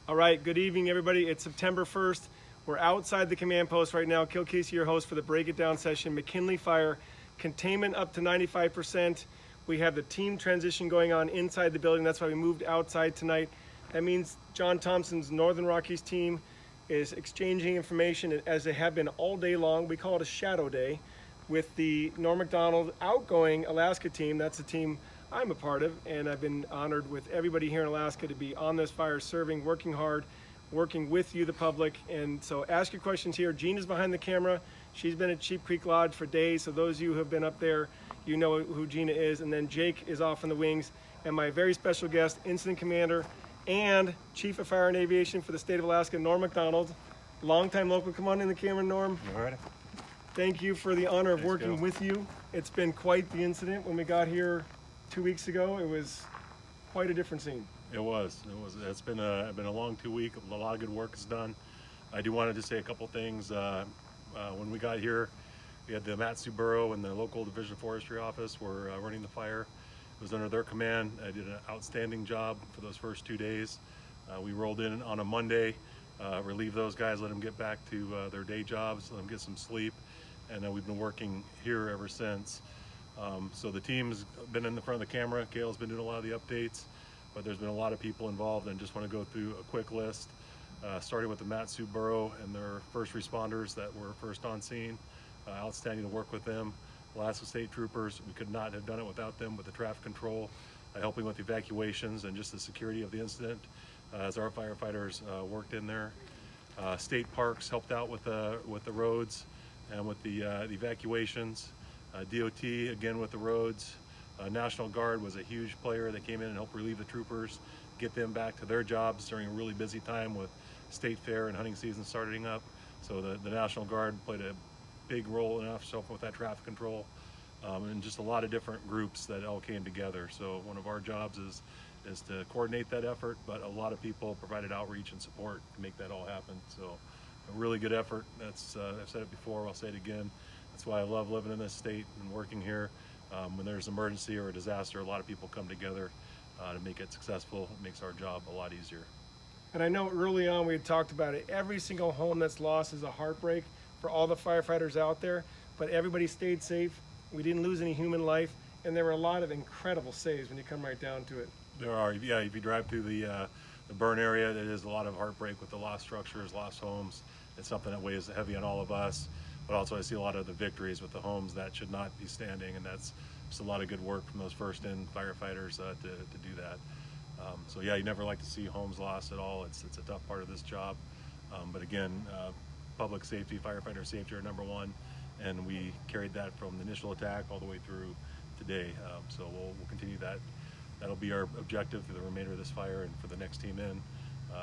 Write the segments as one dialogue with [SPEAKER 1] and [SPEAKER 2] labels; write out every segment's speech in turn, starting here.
[SPEAKER 1] All right, good evening, everybody. It's September 1st. We're outside the command post right now. Kill Casey, your host for the Break It Down session. McKinley Fire, containment up to 95%. We have the team transition going on inside the building. That's why we moved outside tonight. That means John Thompson's Northern Rockies team is exchanging information as they have been all day long. We call it a shadow day with the McDonald outgoing Alaska team. That's the team I'm a part of, and I've been honored with everybody here in Alaska to be on this fire, serving, working hard, working with you, the public. And so ask your questions here. Gina's behind the camera. She's been at Sheep Creek Lodge for days, so those of you who have been up there, you know who Gina is. And then Jake is off in the wings, and my very special guest, Incident Commander and Chief of Fire and Aviation for the state of Alaska, Norm McDonald, longtime local. Come on in the camera, Norm.
[SPEAKER 2] All right.
[SPEAKER 1] Thank you for the honor of working with you. It's been quite the incident. When we got here 2 weeks ago, it was quite a different scene.
[SPEAKER 2] It was. It's been a long 2 weeks. A lot of good work is done. I do want to just say a couple things. When we got here, we had the Matsu Borough and the local Division of Forestry office were running the fire. It was under their command. I did an outstanding job for those first 2 days. We rolled in on a Monday, relieved those guys, let them get back to their day jobs, let them get some sleep, and we've been working here ever since. So the team's been in the front of the camera. Gail's been doing a lot of the updates, but there's been a lot of people involved, and just want to go through a quick list, starting with the Matsu Borough and their first responders that were first on scene. Outstanding to work with them. Alaska State Troopers, we could not have done it without them, with the traffic control, helping with evacuations and just the security of the incident as our firefighters worked in there. State Parks helped out with the roads and with the evacuations. DOT again with the roads. National Guard was a huge player that came in and helped relieve the troopers, get them back to their jobs during a really busy time with state fair and hunting season starting up. So the National Guard played a big role in with that traffic control, and just a lot of different groups that all came together. So one of our jobs is to coordinate that effort, but a lot of people provided outreach and support to make that all happen. So a really good effort. That's I've said it before, I'll say it again. That's why I love living in this state and working here. When there's an emergency or a disaster, a lot of people come together to make it successful. It makes our job a lot easier.
[SPEAKER 1] And I know early on we had talked about it. Every single home that's lost is a heartbreak for all the firefighters out there, but everybody stayed safe. We didn't lose any human life, and there were a lot of incredible saves when you come right down to it.
[SPEAKER 2] There are, yeah. If you drive through the burn area, there is a lot of heartbreak with the lost structures, lost homes. It's something that weighs heavy on all of us. But also I see a lot of the victories with the homes that should not be standing, and that's just a lot of good work from those first-in firefighters to do that. So yeah, you never like to see homes lost at all. It's a tough part of this job. But again, public safety, firefighter safety are number one, and we carried that from the initial attack all the way through today. So we'll continue that. That'll be our objective through the remainder of this fire, and for the next team in,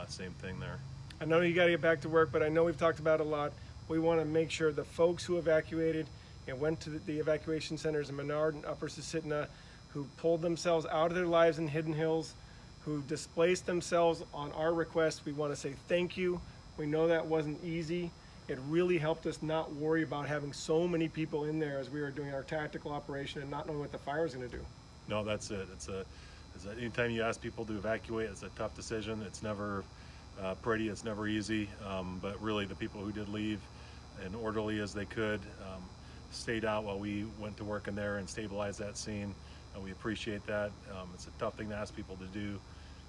[SPEAKER 2] same thing there.
[SPEAKER 1] I know you got to get back to work, but I know we've talked about it a lot. We want to make sure the folks who evacuated and went to the evacuation centers in Menard and Upper Susitna, who pulled themselves out of their lives in Hidden Hills, who displaced themselves on our request, we want to say thank you. We know that wasn't easy. It really helped us not worry about having so many people in there as we were doing our tactical operation and not knowing what the fire was going to do.
[SPEAKER 2] No, that's it. Anytime you ask people to evacuate, it's a tough decision. It's never pretty, it's never easy, but really the people who did leave, and orderly as they could, stayed out while we went to work in there and stabilized that scene. We appreciate that. It's a tough thing to ask people to do.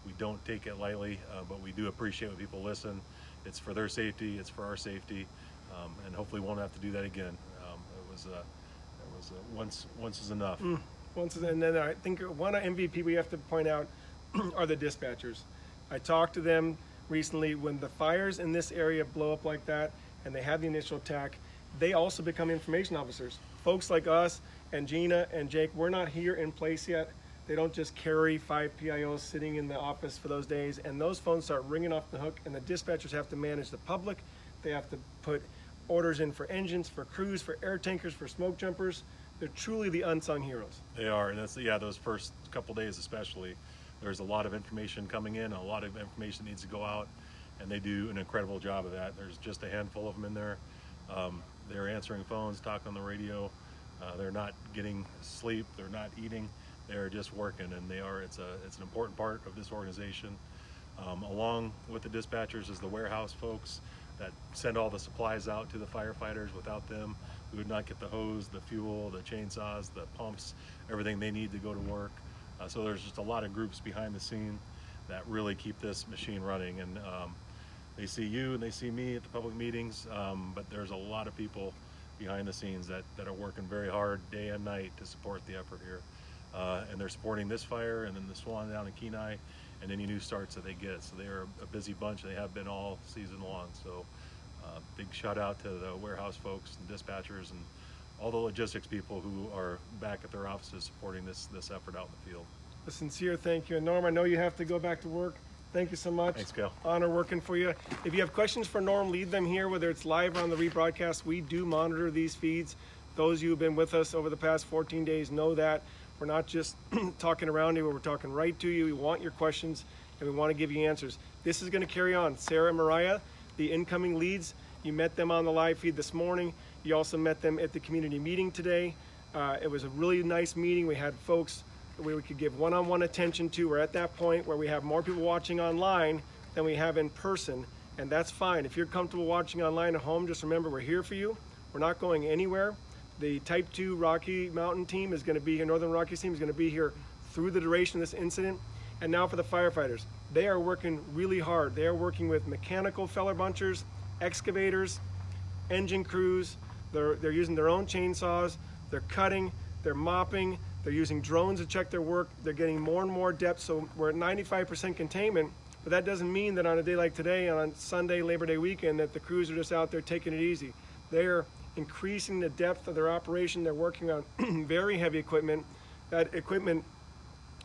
[SPEAKER 2] We don't take it lightly, but we do appreciate when people listen. It's for their safety, it's for our safety, and hopefully we won't have to do that again. Once is enough.
[SPEAKER 1] And then I think one MVP we have to point out are the dispatchers. I talked to them recently. When the fires in this area blow up like that and they have the initial attack, they also become information officers. Folks like us and Gina and Jake, we're not here in place yet. They don't just carry 5 PIOs sitting in the office for those days, and those phones start ringing off the hook, and the dispatchers have to manage the public. They have to put orders in for engines, for crews, for air tankers, for smoke jumpers. They're truly the unsung heroes.
[SPEAKER 2] They are, and that's, yeah, those first couple days especially, there's a lot of information coming in, a lot of information needs to go out, and they do an incredible job of that. There's just a handful of them in there. They're answering phones, talking on the radio. They're not getting sleep, they're not eating, they're just working, and they are. It's an important part of this organization. Along with the dispatchers is the warehouse folks that send all the supplies out to the firefighters. Without them, we would not get the hose, the fuel, the chainsaws, the pumps, everything they need to go to work. So there's just a lot of groups behind the scene that really keep this machine running. And they see you and they see me at the public meetings, but there's a lot of people behind the scenes that are working very hard day and night to support the effort here. And they're supporting this fire and then the Swan down in Kenai and any new starts that they get. So they are a busy bunch. They have been all season long. So big shout out to the warehouse folks and dispatchers and all the logistics people who are back at their offices supporting this effort out in the field.
[SPEAKER 1] A sincere thank you. And Norm, I know you have to go back to work. Thank you so much.
[SPEAKER 2] Thanks, Cal.
[SPEAKER 1] Honor working for you. If you have questions for Norm, leave them here, whether it's live or on the rebroadcast. We do monitor these feeds. Those of you who have been with us over the past 14 days know that. We're not just talking around you, we're talking right to you. We want your questions and we want to give you answers. This is going to carry on. Sarah and Mariah, the incoming leads, you met them on the live feed this morning. You also met them at the community meeting today. It was a really nice meeting. We had folks we could give one-on-one attention to. We're at that point where we have more people watching online than we have in person, and that's fine. If you're comfortable watching online at home, just remember we're here for you. We're not going anywhere. The Type 2 Rocky Mountain team is going to be here, Northern Rockies team is going to be here through the duration of this incident. And now for the firefighters. They are working really hard. They are working with mechanical feller bunchers, excavators, engine crews. They're using their own chainsaws. They're cutting, they're mopping, they're using drones to check their work. They're getting more and more depth, so we're at 95% containment, but that doesn't mean that on a day like today, on Sunday, Labor Day weekend, that the crews are just out there taking it easy. They're increasing the depth of their operation. They're working on very heavy equipment. That equipment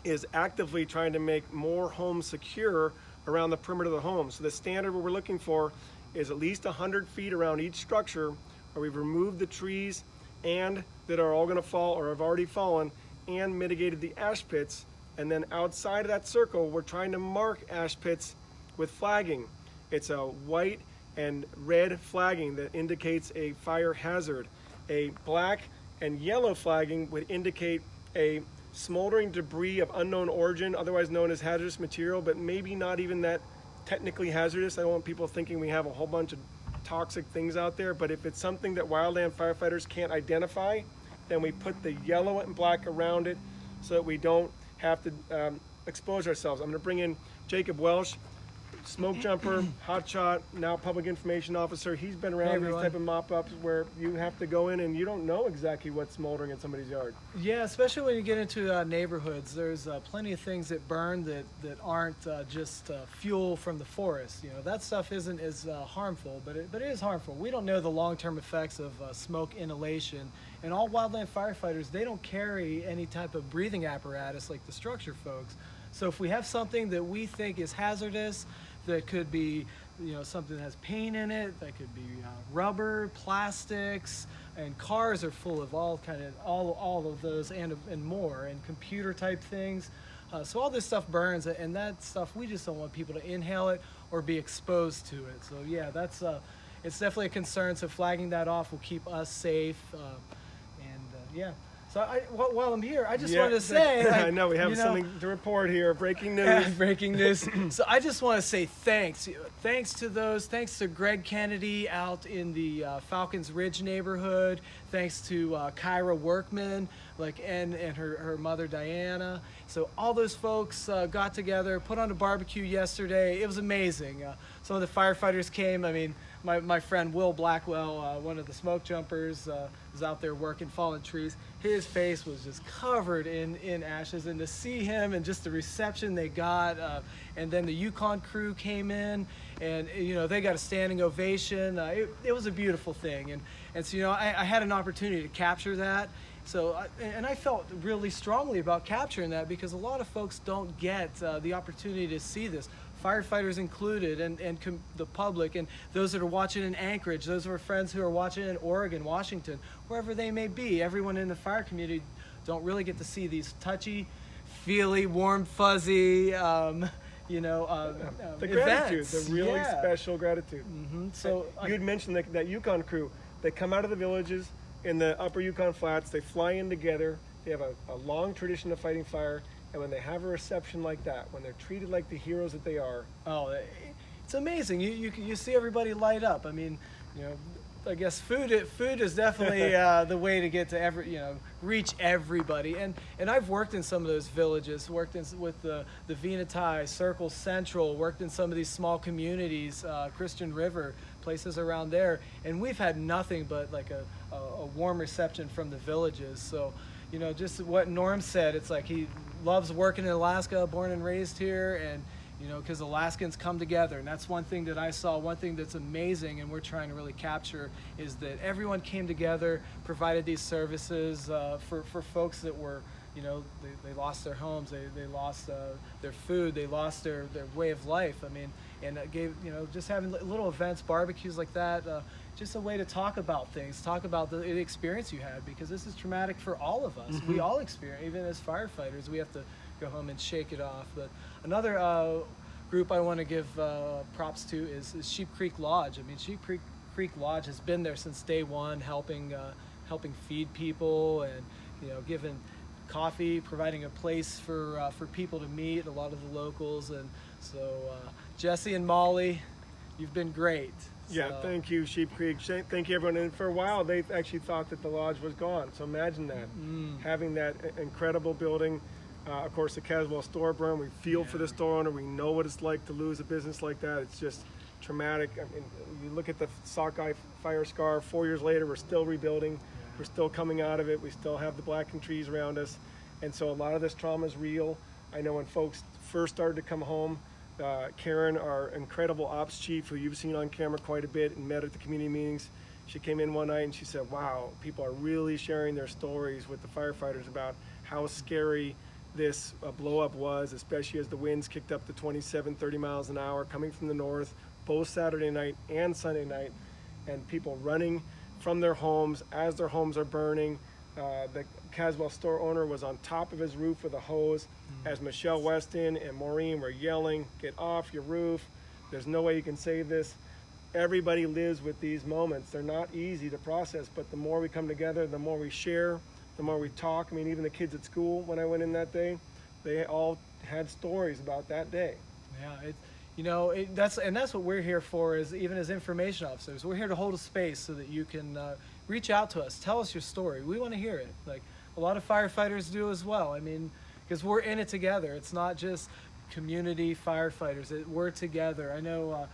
[SPEAKER 1] is actively trying to make more homes secure around the perimeter of the home. So the standard what we're looking for is at least 100 feet around each structure where we've removed the trees and that are all going to fall or have already fallen and mitigated the ash pits. And then outside of that circle, we're trying to mark ash pits with flagging. It's a white and red flagging that indicates a fire hazard. A black and yellow flagging would indicate a smoldering debris of unknown origin, otherwise known as hazardous material, but maybe not even that technically hazardous. I don't want people thinking we have a whole bunch of toxic things out there, but if it's something that wildland firefighters can't identify, then we put the yellow and black around it so that we don't have to expose ourselves. I'm going to bring in Jacob Welsh, smoke jumper, hotshot, now public information officer. He's been around these type of mop-ups where you have to go in and you don't know exactly what's smoldering in somebody's yard.
[SPEAKER 3] Yeah, especially when you get into neighborhoods. There's plenty of things that burn that aren't just fuel from the forest. You know, that stuff isn't as harmful, but it is harmful. We don't know the long-term effects of smoke inhalation. And all wildland firefighters, they don't carry any type of breathing apparatus like the structure folks. So if we have something that we think is hazardous, that could be, you know, something that has paint in it, that could be rubber, plastics, and cars are full of all of those and more, and computer type things. So all this stuff burns, and that stuff we just don't want people to inhale it or be exposed to it. So yeah, that's it's definitely a concern. So flagging that off will keep us safe, yeah. So while I'm here, I just wanted to say,
[SPEAKER 1] I know we have something to report here. Breaking news.
[SPEAKER 3] Breaking news. So I just want to say thanks to Greg Kennedy out in the Falcons Ridge neighborhood. Thanks to Kyra Workman, and her mother Diana. So all those folks got together, put on a barbecue yesterday. It was amazing. Some of the firefighters came. I mean, my friend Will Blackwell, one of the smoke jumpers, was out there working fallen trees. His face was just covered in ashes, and to see him and just the reception they got, and then the Yukon crew came in, and you know they got a standing ovation. It was a beautiful thing, and so you know I had an opportunity to capture that. So and I felt really strongly about capturing that because a lot of folks don't get the opportunity to see this. Firefighters included, and the public, and those that are watching in Anchorage, those of our friends who are watching in Oregon, Washington, wherever they may be. Everyone in the fire community don't really get to see these touchy, feely, warm, fuzzy,
[SPEAKER 1] the gratitude,
[SPEAKER 3] events.
[SPEAKER 1] The really special gratitude.
[SPEAKER 3] Mm-hmm. So
[SPEAKER 1] you had mentioned that Yukon crew. They come out of the villages in the upper Yukon Flats. They fly in together. They have a long tradition of fighting fire, And when they have a reception like that, when they're treated like the heroes that they are,
[SPEAKER 3] Oh, it's amazing. You see everybody light up. I mean, you know, I guess food is definitely the way to get to reach everybody. And I've worked in some of those villages, worked with the Venetai, Circle Central, worked in some of these small communities, Christian River, places around there, and we've had nothing but like a warm reception from the villages. So, you know, just what Norm said, it's like he loves working in Alaska, born and raised here, and you know, because Alaskans come together, and that's one thing that I saw. One thing that's amazing, and we're trying to really capture, is that everyone came together, provided these services for folks that were, you know, they lost their homes, they lost their food, they lost their way of life. I mean, and it gave, you know, just having little events, barbecues like that, just a way to talk about things, talk about the experience you had, because this is traumatic for all of us. We all experience, even as firefighters, we have to go home and shake it off. But another group I want to give props to is Sheep Creek Lodge. I mean, Sheep Creek Lodge has been there since day one, helping feed people, and you know, giving coffee, providing a place for people to meet, a lot of the locals. And so Jesse and Molly, you've been great.
[SPEAKER 1] yeah,
[SPEAKER 3] So,
[SPEAKER 1] thank you, Sheep Creek. Thank you, everyone. And for a while, they actually thought that the lodge was gone. So imagine that, having that incredible building. Of course, the Caswell store burned. We feel for the store owner. We know what it's like to lose a business like that. It's just traumatic. I mean, you look at the Sockeye fire scar. 4 years later, we're still rebuilding. We're still coming out of it. We still have the blackened trees around us. And so a lot of this trauma is real. I know when folks first started to come home, Karen, our incredible ops chief, who you've seen on camera quite a bit and met at the community meetings, she came in one night and she said, wow, people are really sharing their stories with the firefighters about how scary this blow up was, especially as the winds kicked up to 27, 30 miles an hour coming from the north, both Saturday night and Sunday night, and people running from their homes as their homes are burning. The Caswell store owner was on top of his roof with a hose as Michelle Weston and Maureen were yelling, get off your roof. There's no way you can save this. Everybody lives with these moments. They're not easy to process, but the more we come together, the more we share, the more we talk. I mean, even the kids at school, when I went in that day, they all had stories about that day.
[SPEAKER 3] Yeah, that's what we're here for, is even as information officers. We're here to hold a space so that you can reach out to us, tell us your story. We want to hear it. Like a lot of firefighters do as well. I mean, because we're in it together. It's not just community firefighters. We're together. I know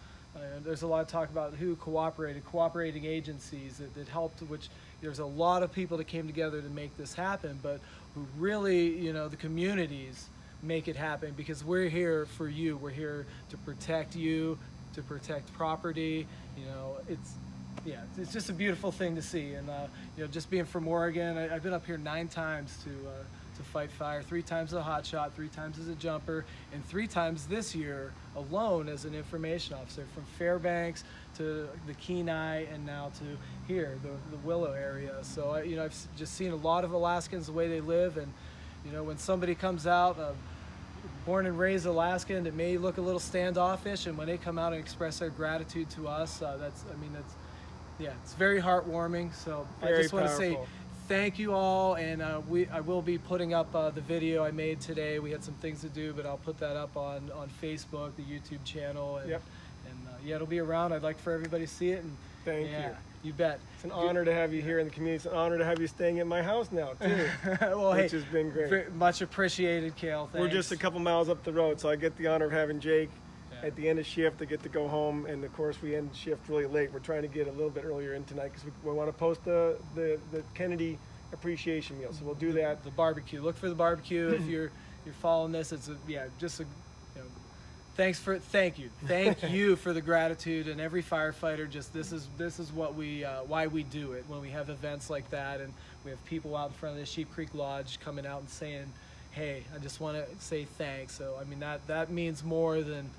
[SPEAKER 3] there's a lot of talk about who cooperating agencies that helped, which there's a lot of people that came together to make this happen, but who really, you know, the communities make it happen, because we're here for you. We're here to protect you, to protect property. You know, it's just a beautiful thing to see. And you know, just being from Oregon, I've been up here 9 times to fight fire, 3 times as a hot shot, 3 times as a jumper, and 3 times this year alone as an information officer, from Fairbanks to the Kenai and now to here, the Willow area. So you know, I've just seen a lot of Alaskans, the way they live. And you know, when somebody comes out, born and raised Alaskan, that may look a little standoffish, and when they come out and express their gratitude to us, it's very heartwarming. So
[SPEAKER 1] Very
[SPEAKER 3] I just want to
[SPEAKER 1] powerful.
[SPEAKER 3] say thank you all, and I will be putting up the video I made today. We had some things to do, but I'll put that up on Facebook, the YouTube channel, and,
[SPEAKER 1] Yep.
[SPEAKER 3] and it'll be around. I'd like for everybody to see it. And
[SPEAKER 1] Thank
[SPEAKER 3] yeah,
[SPEAKER 1] you.
[SPEAKER 3] You bet.
[SPEAKER 1] It's an honor to have you here in the community. It's an honor to have you staying at my house now, too,
[SPEAKER 3] Well,
[SPEAKER 1] which
[SPEAKER 3] hey,
[SPEAKER 1] has been great.
[SPEAKER 3] much appreciated, Cale.
[SPEAKER 1] We're just a couple miles up the road, so I get the honor of having Jake.
[SPEAKER 3] Yeah.
[SPEAKER 1] At the end of shift, I get to go home, and of course we end shift really late. We're trying to get a little bit earlier in tonight because we want to post the Kennedy appreciation meal, so we'll do that.
[SPEAKER 3] The barbecue. Look for the barbecue if you're following this. It's thank you for the gratitude, and every firefighter. Just this is what we why we do it when we have events like that, and we have people out in front of the Sheep Creek Lodge coming out and saying, hey, I just want to say thanks. So I mean, that means more than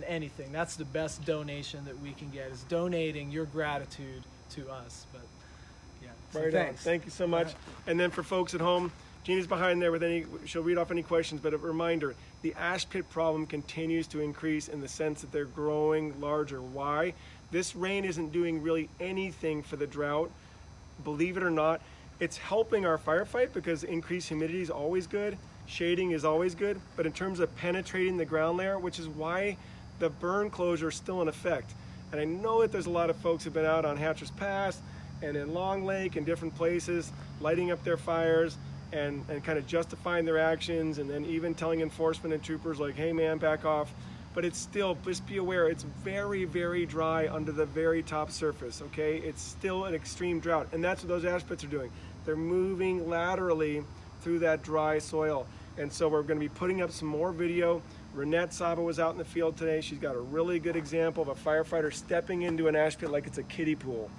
[SPEAKER 3] anything. That's the best donation that we can get, is donating your gratitude to us. But yeah, so
[SPEAKER 1] Right
[SPEAKER 3] thanks.
[SPEAKER 1] on. Thank you so much. And then for folks at home, Jeannie's behind there she'll read off any questions, but a reminder, the ash pit problem continues to increase in the sense that they're growing larger. Why? This rain isn't doing really anything for the drought. Believe it or not, it's helping our firefight because increased humidity is always good. shading is always good, but in terms of penetrating the ground layer, which is why the burn closure is still in effect. And I know that there's a lot of folks who've been out on Hatcher's Pass and in Long Lake and different places lighting up their fires and kind of justifying their actions, and then even telling enforcement and troopers like, hey man, back off. But it's still, just be aware, it's very, very dry under the very top surface, okay? It's still an extreme drought, and that's what those ash pits are doing. They're moving laterally through that dry soil. And so we're gonna be putting up some more video. Renette Saba was out in the field today. She's got a really good example of a firefighter stepping into an ash pit like it's a kiddie pool.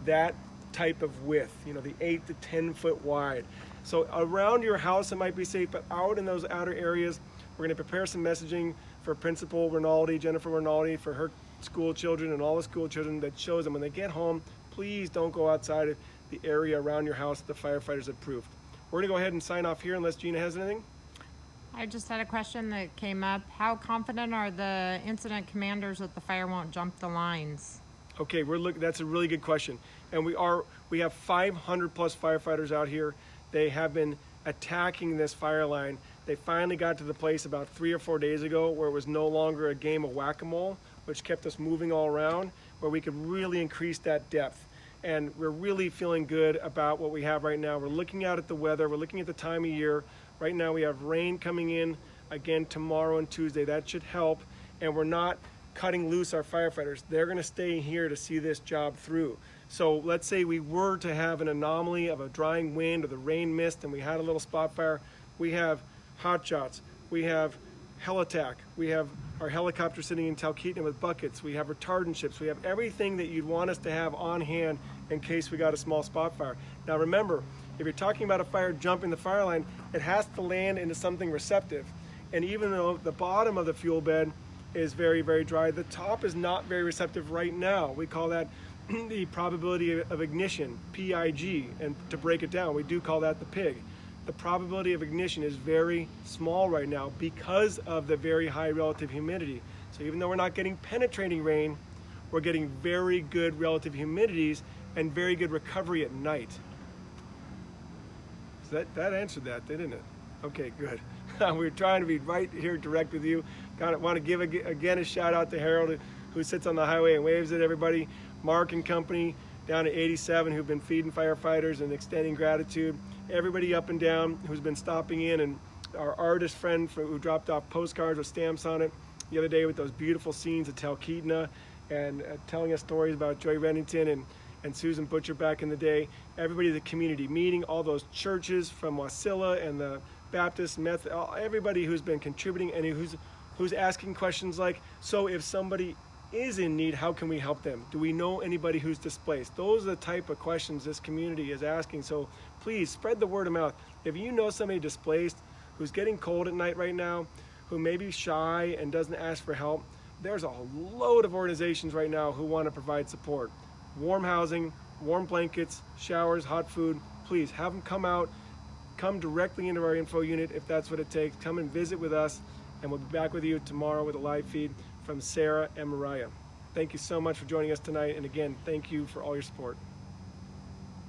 [SPEAKER 1] That type of width, you know, the 8 to 10 foot wide. So around your house it might be safe, but out in those outer areas, we're gonna prepare some messaging for Principal Rinaldi, Jennifer Rinaldi, for her school children and all the school children, that shows them when they get home, please don't go outside of the area around your house that the firefighters approved. We're gonna go ahead and sign off here unless Gina has anything.
[SPEAKER 4] I just had a question that came up. How confident are the incident commanders that the fire won't jump the lines?
[SPEAKER 1] Okay, that's a really good question. And we have 500 plus firefighters out here. They have been attacking this fire line. They finally got to the place about 3 or 4 days ago where it was no longer a game of whack-a-mole, which kept us moving all around, where we could really increase that depth. And we're really feeling good about what we have right now. We're looking out at the weather, we're looking at the time of year. Right now we have rain coming in again tomorrow and Tuesday. That should help. And we're not cutting loose our firefighters. They're gonna stay here to see this job through. So let's say we were to have an anomaly of a drying wind or the rain mist and we had a little spot fire. We have hot shots, we have heli-tac, we have our helicopter sitting in Talkeetna with buckets, we have retardant ships, we have everything that you'd want us to have on hand in case we got a small spot fire. Now remember, if you're talking about a fire jumping the fire line, it has to land into something receptive. And even though the bottom of the fuel bed is very, very dry, the top is not very receptive right now. We call that the probability of ignition, PIG, and to break it down, we do call that the PIG. The probability of ignition is very small right now because of the very high relative humidity. So even though we're not getting penetrating rain, we're getting very good relative humidities and very good recovery at night. So that answered that, didn't it? Okay, good. We're trying to be right here direct with you. Want to give again a shout out to Harold, who sits on the highway and waves at everybody. Mark and company down at 87 who've been feeding firefighters and extending gratitude. Everybody up and down who's been stopping in, and our artist friend who dropped off postcards with stamps on it the other day with those beautiful scenes of Talkeetna and telling us stories about Joy Reddington and Susan Butcher back in the day. Everybody at the community meeting, all those churches from Wasilla and the Baptist, Methodist, everybody who's been contributing and who's asking questions like, so if somebody is in need, how can we help them? Do we know anybody who's displaced? Those are the type of questions this community is asking. So please spread the word of mouth. If you know somebody displaced who's getting cold at night right now, who may be shy and doesn't ask for help, there's a load of organizations right now who want to provide support. Warm housing, warm blankets, showers, hot food. Please have them come out, come directly into our info unit if that's what it takes. Come and visit with us, and we'll be back with you tomorrow with a live feed from Sarah and Mariah. Thank you so much for joining us tonight, and again, thank you for all your support.